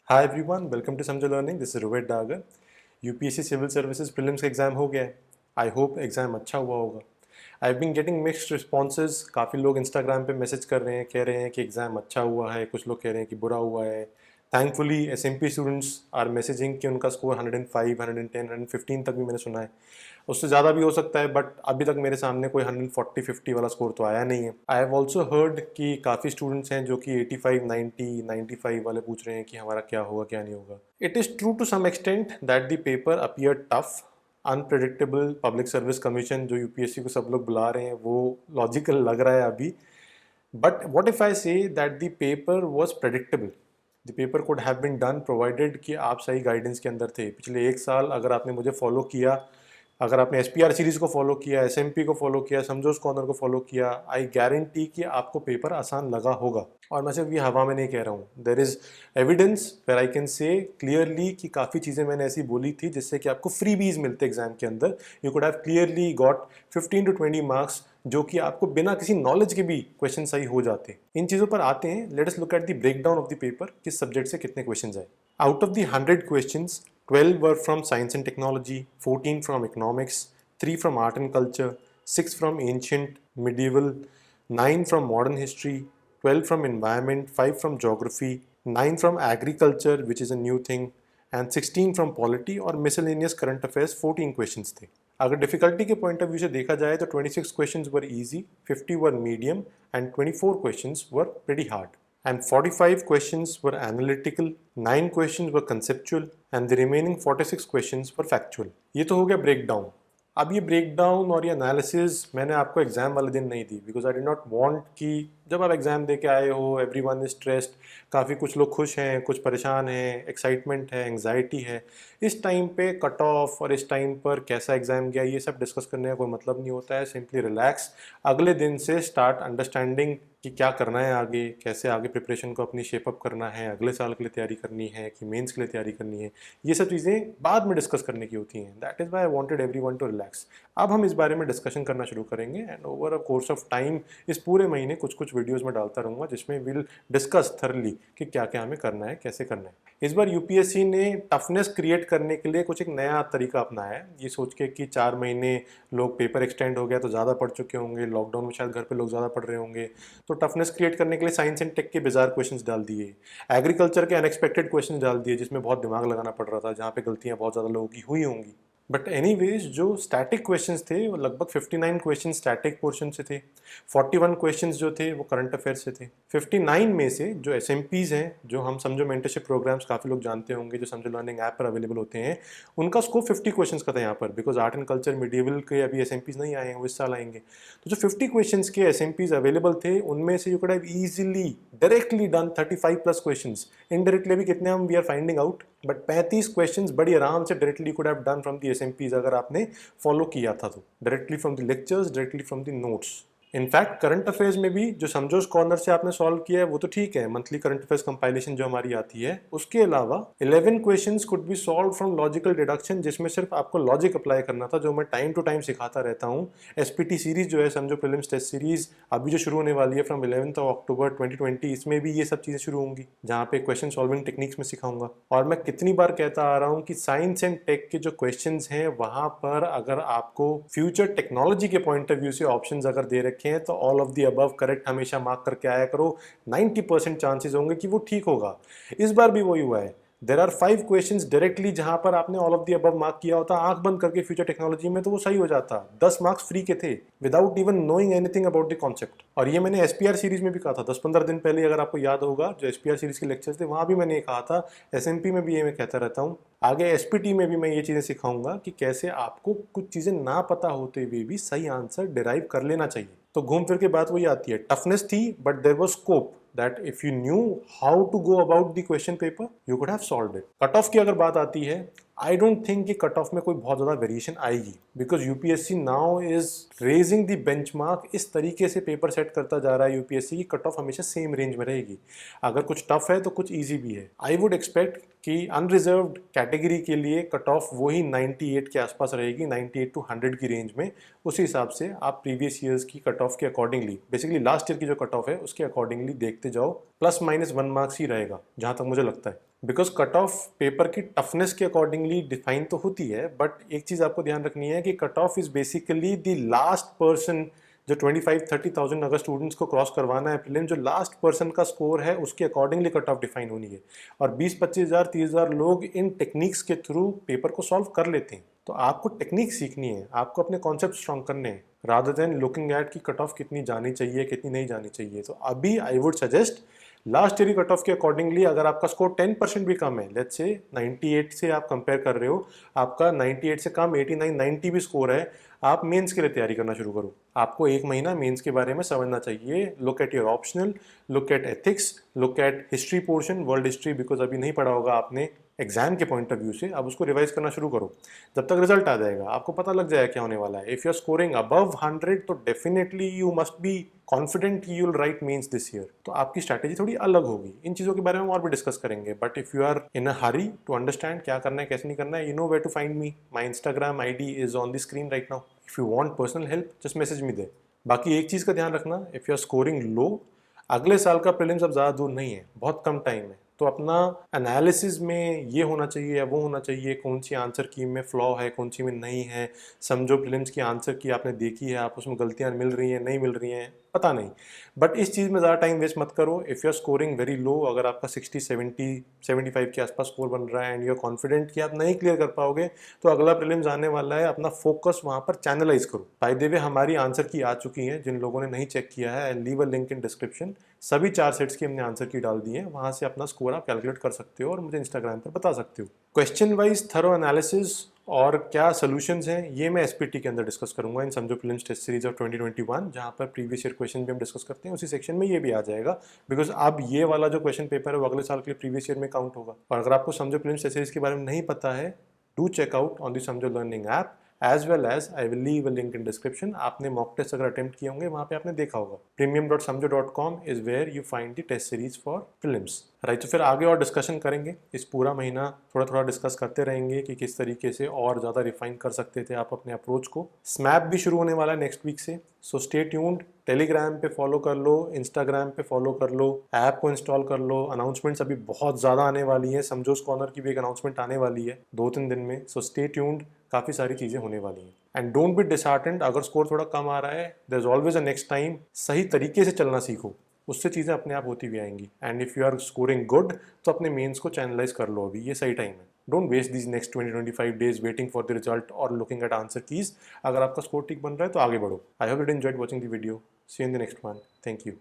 Hi everyone, welcome to Samjho learning. This is Rohit Dagar. UPSC civil services prelims का exam हो गया है। आई होप एग्ज़ाम अच्छा हुआ होगा। I have been getting mixed responses. काफ़ी लोग इंस्टाग्राम पे मैसेज कर रहे हैं, कह रहे हैं कि एग्ज़ाम अच्छा हुआ है, कुछ लोग कह रहे हैं कि बुरा हुआ है। Thankfully SMP students are messaging कि उनका स्कोर 105, 110, 115 तक भी मैंने सुना है। उससे ज़्यादा भी हो सकता है, बट अभी तक मेरे सामने कोई 140, 50 वाला स्कोर तो आया नहीं है। आई हैव ऑल्सो हर्ड कि काफ़ी स्टूडेंट्स हैं जो कि 85, 90, 95 वाले पूछ रहे हैं कि हमारा क्या होगा क्या नहीं होगा। It is true to some extent that the paper appear tough. Unpredictable public service commission जो यूपीएससी को सब लोग बुला रहे हैं वो लॉजिकल लग रहा है अभी। But what if I say that the paper was predictable. The paper could have been done provided कि आप सही गाइडेंस के अंदर थे। पिछले एक साल अगर आपने मुझे फॉलो किया, अगर आपने एसपीआर सीरीज़ को फॉलो किया, एसएमपी को फॉलो किया, समझोस कॉर्नर को फॉलो किया, आई गारंटी कि आपको पेपर आसान लगा होगा। और मैं सिर्फ ये हवा में नहीं कह रहा हूँ, there is evidence where I can say clearly कि काफ़ी चीज़ें मैंने ऐसी बोली थी जिससे कि आपको फ्री बीज मिलते एग्जाम के अंदर। You could have clearly got 15 to 20 marks, जो कि आपको बिना किसी नॉलेज के भी क्वेश्चन सही हो जाते। इन चीज़ों पर आते हैं। Let us look at the break down of the paper, किस सब्जेक्ट से कितने क्वेश्चन आए। Out of the 100 questions 12 were from science and technology, 14 from economics, 3 from art and culture, 6 from ancient medieval, 9 from modern history, 12 from environment, 5 from geography, 9 from agriculture which is a new thing, and 16 from polity और miscellaneous current affairs 14 questions थे। अगर difficulty के point of view से देखा जाए तो 26 questions were easy, 50 were medium and 24 questions were pretty hard. And 45 questions were analytical, 9 questions were conceptual and the remaining 46 questions were factual. ये तो हो गया ब्रेकडाउन। अब ये ब्रेकडाउन और ये एनालिसिस मैंने आपको एग्जाम वाले दिन नहीं दी, because I did not want कि जब आप एग्जाम दे के आए हो एवरीवन इज स्ट्रेस्ड, काफ़ी कुछ लोग खुश हैं, कुछ परेशान हैं, एक्साइटमेंट है, एंग्जाइटी है। इस टाइम पे कट ऑफ और इस टाइम पर कैसा एग्जाम गया ये सब डिस्कस करने का कोई मतलब नहीं होता है। सिंपली रिलैक्स, अगले दिन से स्टार्ट अंडरस्टैंडिंग कि क्या करना है आगे, कैसे आगे प्रिपरेशन को अपनी शेपअप करना है, अगले साल के लिए तैयारी करनी है कि मेंस के लिए तैयारी करनी है। ये सब चीज़ें बाद में डिस्कस करने की होती हैं। That is why I wanted everyone to relax. अब हम इस बारे में डिस्कशन करना शुरू करेंगे and over a course of time इस पूरे महीने कुछ कुछ वीडियोस में डालता रहूँगा जिसमें विल डिस्कस थरली कि क्या क्या हमें करना है, कैसे करना है। इस बार यूपीएससी ने टफनेस क्रिएट करने के लिए कुछ एक नया तरीका अपनाया है, ये सोच के कि 4 महीने लोग पेपर एक्सटेंड हो गया तो ज़्यादा पढ़ चुके होंगे, लॉकडाउन में शायद घर पे लोग ज़्यादा पढ़ रहे होंगे, तो टफनेस क्रिएट करने के लिए साइंस एंड टेक के बिजार क्वेश्चंस डाल दिए, एग्रीकल्चर के अनएक्सपेक्टेड क्वेश्चंस डाल दिए जिसमें बहुत दिमाग लगाना पड़ रहा था, जहाँ पे गलतियाँ बहुत ज़्यादा लोगों की हुई होंगी। बट एनीवेज जो स्टैटिक क्वेश्चंस थे वो लगभग 59 क्वेश्चन स्टैटिक पोर्शन से थे, 41 क्वेश्चंस जो थे वो करंट अफेयर से थे। 59 में से जो एसएमपीज हैं, जो हम समझो मेंटरशिप प्रोग्राम्स काफ़ी लोग जानते होंगे, जो समझो लर्निंग ऐप पर अवेलेबल होते हैं, उनका स्कोप 50 क्वेश्चंस का था यहाँ पर, because art and culture medieval के अभी एसएमपीज नहीं आए हैं, वो इस साल आएंगे। तो जो 50 क्वेश्चंस के एसएमपीज अवेलेबल थे उनमें से you could have easily directly done 35 plus questions. Indirectly अभी कितने हम we are finding out, but 35 questions बड़ी आराम से directly could have done from the SMPs अगर आपने फॉलो किया था तो, directly from the lectures, directly from the notes. In fact current affairs में भी जो समझोस कॉर्नर से आपने सॉल्व किया है वो तो ठीक है, मंथली करंट अफेयर्स कंपाइलेशन जो हमारी आती है, उसके अलावा 11 questions could be solve from logical deduction, जिसमें सिर्फ आपको लॉजिक अप्लाई करना था, जो मैं टाइम टू टाइम सिखाता रहता हूँ। एसपीटी सीरीज जो है समझो प्रीलिम्स टेस्ट सीरीज अभी जो शुरू होने वाली है फ्रॉम 11 अक्टूबर 2020, इसमें भी ये सब चीज़ें शुरू होंगी जहाँ पे क्वेश्चन सॉल्विंग टेक्निक्स में सिखाऊंगा। और मैं कितनी बार कहता आ रहा हूँ कि साइंस एंड टेक के जो क्वेश्चन हैं वहाँ पर अगर आपको फ्यूचर टेक्नोलॉजी के पॉइंट ऑफ व्यू से ऑप्शन अगर दे रखे हैं तो all of the above correct हमेशा मार्क करके आया करो। 90% चांसेस होंगे कि वो ठीक होगा। इस बार भी वही हुआ है। देर आर 5 क्वेश्चंस डायरेक्टली जहां पर आपने all of the above mark किया होता आंख बंद करके फ्यूचर टेक्नोलॉजी में, तो वो सही हो जाता। 10 मार्क्स फ्री के थे without even knowing anything about the concept. और ये मैंने एसपीआर सीरीज में भी कहा था 10-15 दिन पहले, अगर आपको याद होगा जो एसपीआर सीरीज के लेक्चर्स थे वहां भी मैंने ये कहा था। एसएमपी में भी ये मैं कहता रहता हूँ, आगे एसपीटी में भी मैं ये चीज़ें सिखाऊंगा कि कैसे आपको कुछ चीज़ें ना पता होते हुए भी सही आंसर डिराइव कर लेना चाहिए। तो घूम फिर के बात वही आती है, टफनेस थी but there was scope that if you knew how to go about the question paper you could have solved it. Cut off की अगर बात आती है, आई डोंट थिंक कि कट ऑफ में कोई बहुत ज़्यादा वेरिएशन आएगी, because UPSC now is raising the benchmark. इस तरीके से पेपर सेट करता जा रहा है यूपीएससी की कट ऑफ हमेशा सेम रेंज में रहेगी। अगर कुछ टफ है तो कुछ ईजी भी है। आई वुड एक्सपेक्ट कि अनरिजर्व्ड कैटेगरी के लिए कट ऑफ वही 98 के आसपास रहेगी, 98 to 100 की रेंज में। उस हिसाब से आप प्रीवियस ईयर्स की कट ऑफ के अकॉर्डिंगली, बेसिकली लास्ट ईयर की जो कट ऑफ है उसके अकॉर्डिंगली देखते जाओ। प्लस माइनस 1 मार्क्स ही रहेगा जहाँ तक मुझे लगता है, बिकॉज कट ऑफ पेपर की टफनेस के अकॉर्डिंगली डिफाइन तो होती है, बट एक चीज़ आपको ध्यान रखनी है कि cut of is basically the last person जो 25-30,000 अगर स्टूडेंट्स को क्रॉस करवाना है प्रीलिम, जो लास्ट पर्सन का स्कोर है उसके अकॉर्डिंगली कट ऑफ डिफाइन होनी है। और 20-25 हज़ार 30 हज़ार लोग इन टेक्निक्स के थ्रू पेपर को सॉल्व कर लेते हैं। तो आपको टेक्निक सीखनी है, आपको अपने कॉन्सेप्ट स्ट्रॉन्ग करने हैं, रादर देन लुकिंग एट कि कट ऑफ कितनी जानी चाहिए कितनी नहीं जानी चाहिए। तो अभी I would suggest last year cut off के अकॉर्डिंगली अगर आपका स्कोर 10% भी कम है, लेट्स से 98 से आप कंपेयर कर रहे हो, आपका 98 से कम 89-90 भी स्कोर है, आप मेंस के लिए तैयारी करना शुरू करो। आपको एक महीना मेंस के बारे में समझना चाहिए। Look at your optional, look at ethics, look at history portion, world history, because अभी नहीं पढ़ा होगा आपने एग्जाम के पॉइंट ऑफ व्यू से, अब उसको रिवाइज करना शुरू करो। जब तक रिजल्ट आ जाएगा आपको पता लग जाएगा क्या होने वाला है। If you are scoring above 100 तो definitely you must be confident you will write mains this year. तो आपकी स्ट्रैटेजी थोड़ी अलग होगी। इन चीज़ों के बारे में और भी डिस्कस करेंगे, but if you are in a hurry to understand क्या करना है कैसे नहीं करना है, you know where to find me. My Instagram ID is on the screen right now. If you want personal help just message me दे। बाकी एक चीज़ का ध्यान रखना, if you are scoring low, अगले साल का प्रीलिम्स अब ज़्यादा दूर नहीं है, बहुत कम टाइम है। तो अपना एनालिसिस में ये होना चाहिए या वो होना चाहिए, कौन सी आंसर की में फ्लॉ है कौन सी में नहीं है। समझो प्रीलिम्स की आंसर की आपने देखी है, आप उसमें गलतियाँ मिल रही हैं नहीं मिल रही हैं पता नहीं, बट इस चीज़ में ज़्यादा टाइम वेस्ट मत करो। If you are scoring very low, अगर आपका 60-70-75 के आसपास स्कोर बन रहा है एंड यू आर कॉन्फिडेंट कि आप नहीं क्लियर कर पाओगे, तो अगला प्रीलिम्स आने वाला है, अपना फोकस वहाँ पर चैनलाइज करो। बाय द वे हमारी आंसर की आ चुकी हैं, जिन लोगों ने नहीं चेक किया है I leave a link in description. सभी 4 सेट्स की हमने आंसर की डाल दी है, वहाँ से अपना स्कोर आप कैलकुलेट कर सकते हो और मुझे इंस्टाग्राम पर बता सकते हो। क्वेश्चन वाइज थरो एनालिसिस और क्या सोल्यूशंस हैं ये मैं SPT के अंदर डिस्कस करूंगा इन समझो प्रीलिम्स टेस्ट सीरीज ऑफ 2021, जहाँ पर प्रीवियस ईयर क्वेश्चन भी हम डिस्कस करते हैं, उसी सेक्शन में ये भी आ जाएगा। बिकॉज अब ये वाला जो क्वेश्चन पेपर है वो अगले साल के लिए प्रीवियस ईयर में काउंट होगा। और अगर आपको समझो प्रीलिम्स टेस्ट सीरीज के बारे में नहीं पता है, do check out on the Samjho learning app, as well as I will leave a link in description. आपने मॉक टेस्ट अगर अटेम्प्ट किए होंगे वहाँ पे आपने देखा होगा। premium.samjo.com is where you find the test series for prelims right. तो फिर आगे और डिस्कशन करेंगे, इस पूरा महीना थोड़ा थोड़ा डिस्कस करते रहेंगे कि किस तरीके से और ज़्यादा रिफाइन कर सकते थे आप अपने अप्रोच को। स्मैप भी शुरू होने वाला है नेक्स्ट वीक से, सो स्टे ट्यून्ड। टेलीग्राम पे फॉलो कर लो, इंस्टाग्राम पे फॉलो कर लो, ऐप को इंस्टॉल कर लो। अनाउंसमेंट्स अभी बहुत ज़्यादा आने वाली हैं, समझो कॉर्नर की भी एक अनाउंसमेंट आने वाली है 2-3 दिन में, सो स्टे ट्यून्ड, काफ़ी सारी चीज़ें होने वाली हैं। एंड डोंट बी डिसहार्टेंड अगर स्कोर थोड़ा कम आ रहा है, there is always a next time. सही तरीके से चलना सीखो, उससे चीज़ें अपने आप होती भी आएंगी। And if you are scoring good तो अपने मेंस को चैनलाइज कर लो, अभी ये सही टाइम है। Don't waste these next 20-25 days waiting for the result और लुकिंग एट आंसर कीज। अगर आपका स्कोर ठीक बन रहा है तो आगे बढ़ो। I hope you enjoyed watching the video. See you in the next one. Thank you.